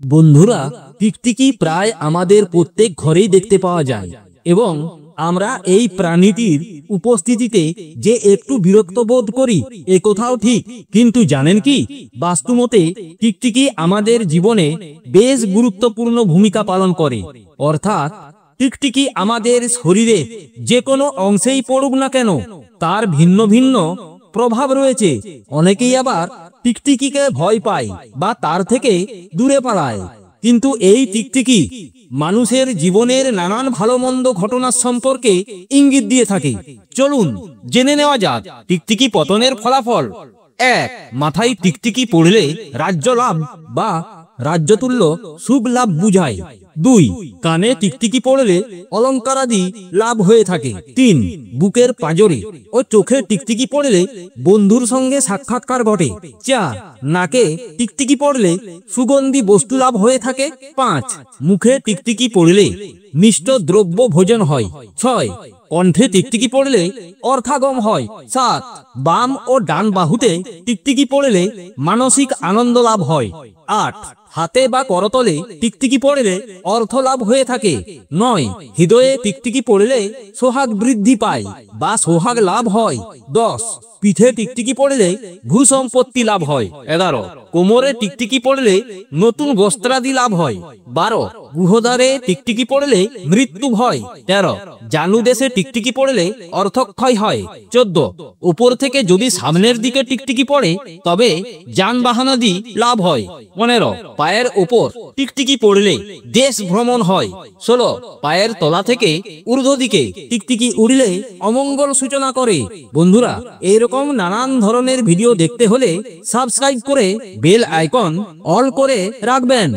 বন্ধুরা, টিকটিকি প্রায় আমাদের প্রত্যেক ঘরেই দেখতে পাওয়া যায় এবং আমরা এই প্রাণীটির উপস্থিতিতে যে একটু বিরক্ত বোধ করি এ কোথাও ঠিক, কিন্তু জানেন কি, বাস্তবতে টিকটিকি আমাদের জীবনে বেশ গুরুত্বপূর্ণ ভূমিকা পালন করে। অর্থাৎ টিকটিকি আমাদের শরীরে যে কোনো অংশেই পড়ুক না কেন তার ভিন্ন ভিন্ন প্রভাব রয়েছে। অনেকেই আবার টিকটিকিকে ভয় পায় বা তার থেকে দূরে পালায়, কিন্তু এই টিকটিকি মানুষের জীবনের নানান ভালো মন্দ ঘটনার সম্পর্কে ইঙ্গিত দিয়ে থাকে। চলুন জেনে নেওয়া যাক টিকটিকি পতনের ফলাফল। 1. মাথায় টিকটিকি পড়লে রাজ্য লাভ বা রাজ্যতুল্য শুভ লাভ বুঝায়। 2. কানে টিকটিকি পড়লে অলঙ্কারাদি লাভ হয়ে থাকে। 3. বুকের পাঁজরে ও চোখে টিকটিকি পড়লে বন্ধুর সঙ্গে সাক্ষাৎকার ঘটে। 4. নাকে টিকটিকি পড়লে সুগন্ধি বস্তু লাভ হয়ে থাকে। 5. মুখে টিকটিকি পড়লে মিষ্ট দ্রব্য ভোজন হয়। 6. কণ্ঠে টিকটিকি পড়লে অর্থাগম হয়। 7. বাম ও ডান বাহুতে টিকটিকি পড়লে মানসিক আনন্দ লাভ হয়। 8. হাতে বা করতলে টিকটিকি পড়লে অর্থ লাভ হয়ে থাকে। 9. হৃদয়ে টিকটিকি পড়লে সোহাগ বৃদ্ধি পায় বা সোহাগ লাভ হয়। 10. পিঠে টিকটিকি পড়লে ভূ সম্পত্তি লাভ হয়। 11. কোমরে টিকটিকি পড়লে নতুন বস্ত্রাদি লাভ হয়। 12. গুহদ্বারে টিকটিকি পড়লে মৃত্যু ভয়। 13. জানুদেশে টিকটিকি পড়লে অর্থক্ষয় হয়। 14. উপর থেকে যদি সামনের দিকে টিকটিকি পড়ে তবে যানবাহনাদি লাভ হয়। 15. পায়ের ওপর টিকটিকি পড়লে দেশ ভ্রমণ হয়। 16. পায়ের তলা থেকে ঊর্ধ্ব দিকে টিকটিকি উড়লে অমঙ্গল সূচনা করে। বন্ধুরা, এরকম নানান ধরনের ভিডিও দেখতে হলে সাবস্ক্রাইব করে বেল আইকন অল করে রাখবেন।